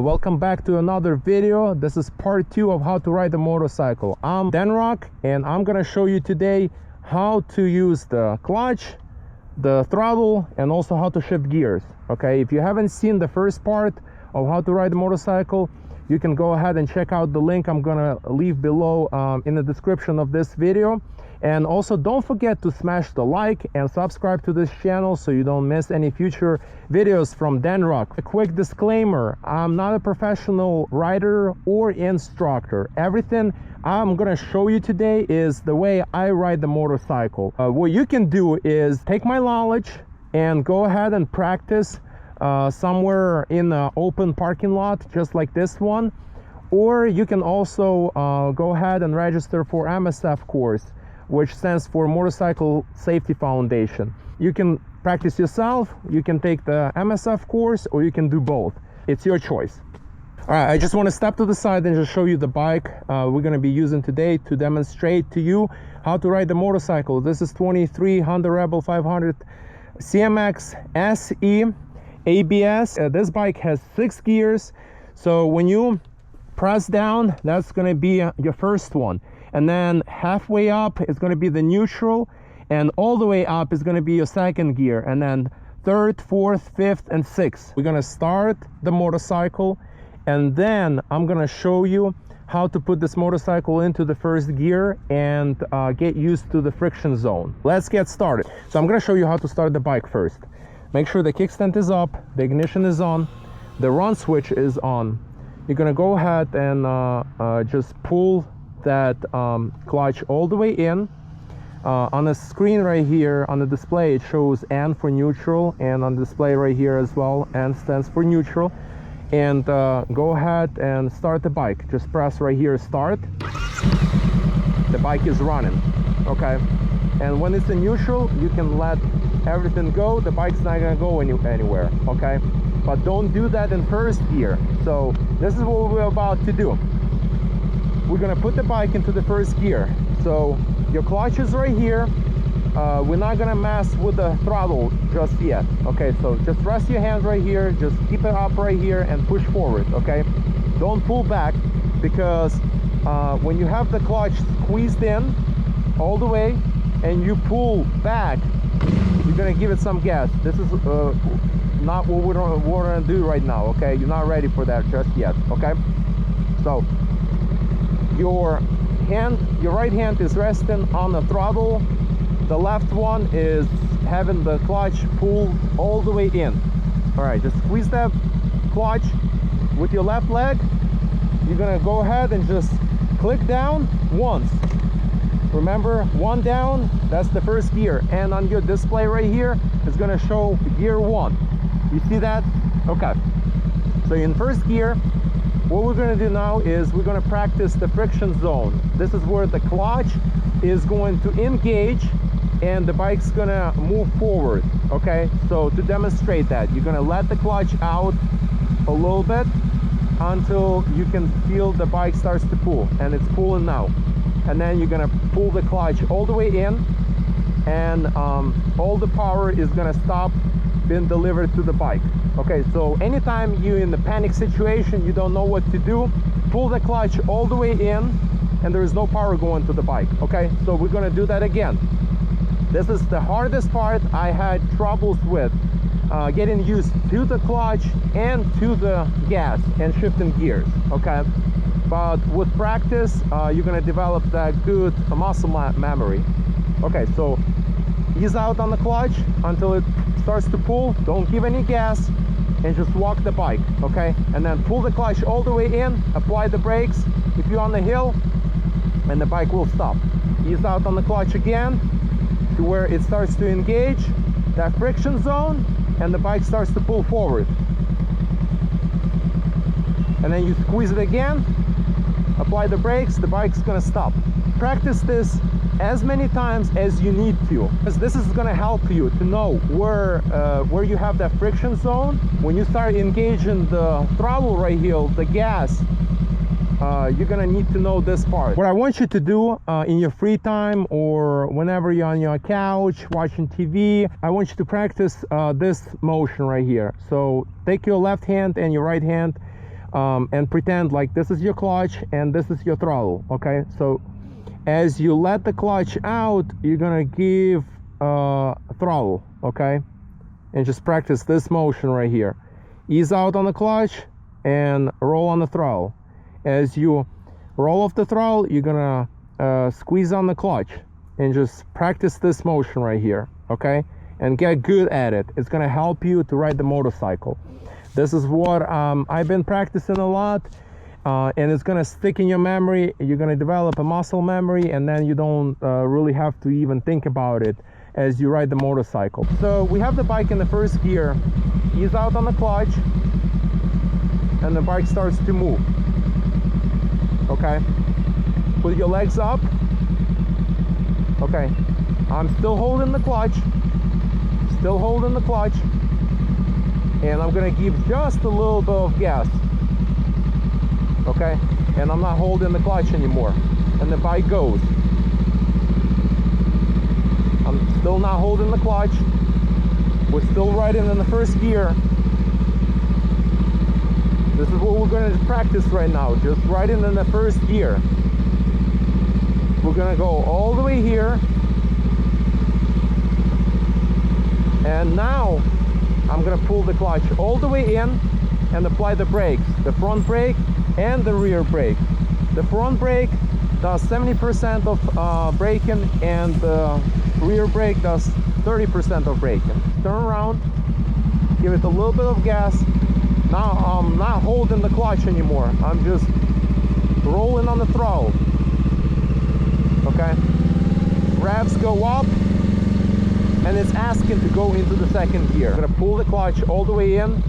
Welcome back to another video. This is part 2 of how to ride a motorcycle. I'm Denrock and I'm gonna show you today how to use the clutch, the throttle, and also how to shift gears. Okay, if you haven't seen the first part of how to ride a motorcycle, you can go ahead and check out the link I'm gonna leave below in the description of this video. And also don't forget to smash the like and subscribe to this channel so you don't miss any future videos from Denrock. A quick disclaimer, I'm not a professional rider or instructor. Everything I'm gonna show you today is the way I ride the motorcycle. What you can do is take my knowledge and go ahead and practice somewhere in an open parking lot just like this one, or you can also go ahead and register for MSF course, which stands for Motorcycle Safety Foundation. You can practice yourself, you can take the MSF course, or you can do both. It's your choice. All right, I just want to step to the side and just show you the bike we're going to be using today to demonstrate to you how to ride the motorcycle. This is 23 Honda Rebel 500 CMX SE ABS. This bike has 6 gears, so when you press down, that's going to be your first one. And then halfway up is going to be the neutral, and all the way up is going to be your second gear, and then third, fourth, fifth, and sixth. We're going to start the motorcycle, and then I'm going to show you how to put this motorcycle into the first gear and get used to the friction zone. Let's get started. So I'm going to show you how to start the bike first. Make sure the kickstand is up, the ignition is on, the run switch is on. You're going to go ahead and just pull that clutch all the way in. On the screen right here on the display it shows N for neutral, and on display right here as well N stands for neutral. And go ahead and start the bike. Just press right here start. The bike is running. Okay, and when it's in neutral you can let everything go. The bike's not gonna go anywhere. Okay, but don't do that in first gear. So this is what we're about to do. We're gonna put the bike into the first gear. So your clutch is right here. We're not gonna mess with the throttle just yet. Okay, so just rest your hand right here, just keep it up right here and push forward. Okay, don't pull back, because when you have the clutch squeezed in all the way and you pull back, you're gonna give it some gas. This is not what we're gonna do right now. Okay, you're not ready for that just yet. Okay, so your right hand is resting on the throttle, the left one is having the clutch pulled all the way in. All right, just squeeze that clutch with your left leg. You're gonna go ahead and just click down once. Remember, one down, that's the first gear, and on your display right here it's gonna show gear 1. You see that? Okay, so in first gear, what we're going to do now is we're going to practice the friction zone. This is where the clutch is going to engage and the bike's going to move forward. Okay, so to demonstrate that, you're going to let the clutch out a little bit until you can feel the bike starts to pull, and it's pulling now. And then you're going to pull the clutch all the way in, and all the power is going to stop being delivered to the bike. Okay, so anytime you're in the panic situation, you don't know what to do, pull the clutch all the way in and there is no power going to the bike. Okay, so we're going to do that again. This is the hardest part. I had troubles with getting used to the clutch and to the gas and shifting gears. Okay, but with practice you're going to develop that good muscle memory. Okay, so ease out on the clutch until it starts to pull. Don't give any gas and just walk the bike. Okay, and then pull the clutch all the way in, apply the brakes if you're on the hill, and the bike will stop. Ease out on the clutch again to where it starts to engage that friction zone and the bike starts to pull forward, and then you squeeze it again, apply the brakes, the bike's gonna stop. Practice this as many times as you need to, because this is going to help you to know where you have that friction zone. When you start engaging the throttle right here, the gas, you're gonna need to know this part. What I want you to do in your free time or whenever you're on your couch watching TV, I want you to practice this motion right here. So take your left hand and your right hand, and pretend like this is your clutch and this is your throttle. Okay, so as you let the clutch out, you're gonna give throttle. Okay, and just practice this motion right here. Ease out on the clutch and roll on the throttle. As you roll off the throttle, you're gonna squeeze on the clutch and just practice this motion right here. Okay, and get good at it. It's gonna help you to ride the motorcycle. This is what I've been practicing a lot, and it's gonna stick in your memory. You're gonna develop a muscle memory, and then you don't really have to even think about it as you ride the motorcycle. So we have the bike in the first gear. Ease out on the clutch, and the bike starts to move. Okay, put your legs up. Okay, I'm still holding the clutch, and I'm gonna give just a little bit of gas. Okay, and I'm not holding the clutch anymore, and the bike goes. I'm still not holding the clutch. We're still riding in the first gear. This is what we're going to practice right now, just riding in the first gear. We're going to go all the way here, and now I'm going to pull the clutch all the way in and apply the brakes, the front brake and the rear brake. The front brake does 70% of braking, and the rear brake does 30% of braking. Turn around, give it a little bit of gas. Now I'm not holding the clutch anymore. I'm just rolling on the throttle. Okay, revs go up, and it's asking to go into the second gear. I'm gonna pull the clutch all the way in.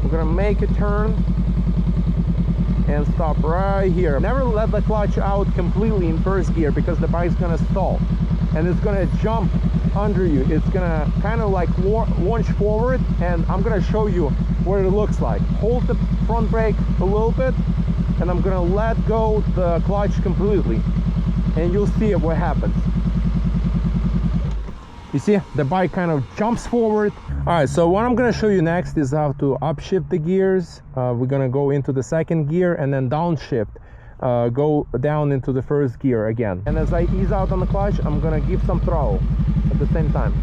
We're gonna make a turn and stop right here. Never let the clutch out completely in first gear, because the bike's gonna stall and it's gonna jump under you. It's gonna kind of like launch forward, and I'm gonna show you what it looks like. Hold the front brake a little bit, and I'm gonna let go the clutch completely, and you'll see what happens. You see, the bike kind of jumps forward. All right, so what I'm gonna show you next is how to upshift the gears. We're gonna go into the second gear and then downshift, go down into the first gear again. And as I ease out on the clutch, I'm gonna give some throttle at the same time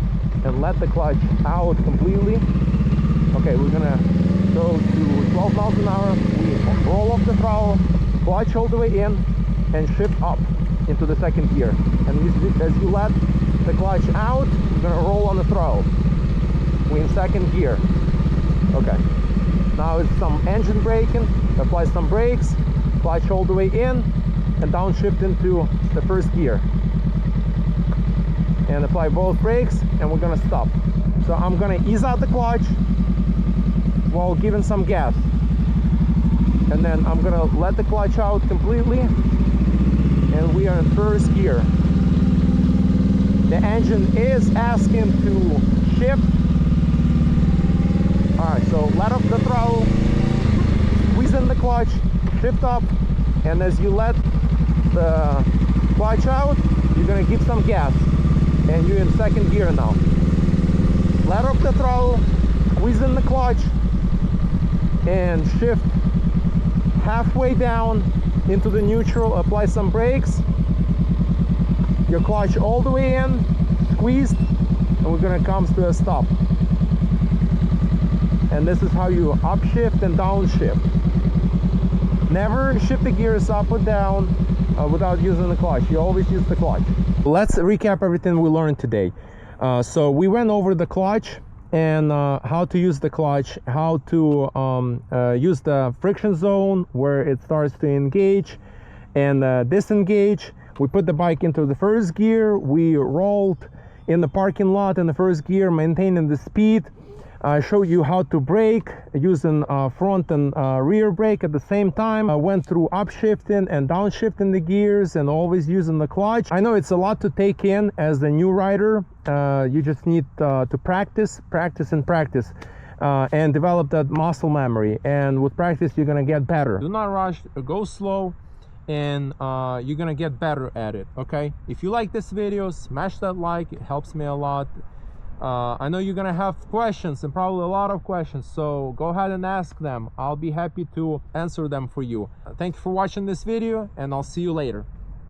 and let the clutch out completely. Okay, we're gonna go to 12 miles an hour. We roll off the throttle, clutch all the way in, and shift up into the second gear. And as you let the clutch out, you're gonna roll on the throttle. We're in second gear. Okay, now it's some engine braking. Apply some brakes, clutch all the way in, and downshift into the first gear, and apply both brakes, and we're gonna stop. So I'm gonna ease out the clutch while giving some gas, and then I'm gonna let the clutch out completely, and we are in first gear. The engine is asking to shift. All right, so let up the throttle, squeeze in the clutch, shift up, and as you let the clutch out, you're gonna give some gas, and you're in second gear now. Let up the throttle, squeeze in the clutch, and shift halfway down into the neutral. Apply some brakes, your clutch all the way in, squeezed, and we're gonna come to a stop. And this is how you upshift and downshift. Never shift the gears up or down without using the clutch. You always use the clutch. Let's recap everything we learned today. So we went over the clutch and how to use the clutch, how to use the friction zone where it starts to engage and disengage. We put the bike into the first gear. We rolled in the parking lot in the first gear, maintaining the speed. I showed you how to brake using front and rear brake at the same time. I went through upshifting and downshifting the gears and always using the clutch. I know it's a lot to take in as a new rider. You just need to practice and develop that muscle memory. And with practice, you're gonna get better. Do not rush, go slow, and you're gonna get better at it. Okay, if you like this video, smash that like. It helps me a lot. I know you're gonna have questions, and probably a lot of questions, so go ahead and ask them. I'll be happy to answer them for you. Thank you for watching this video, and I'll see you later.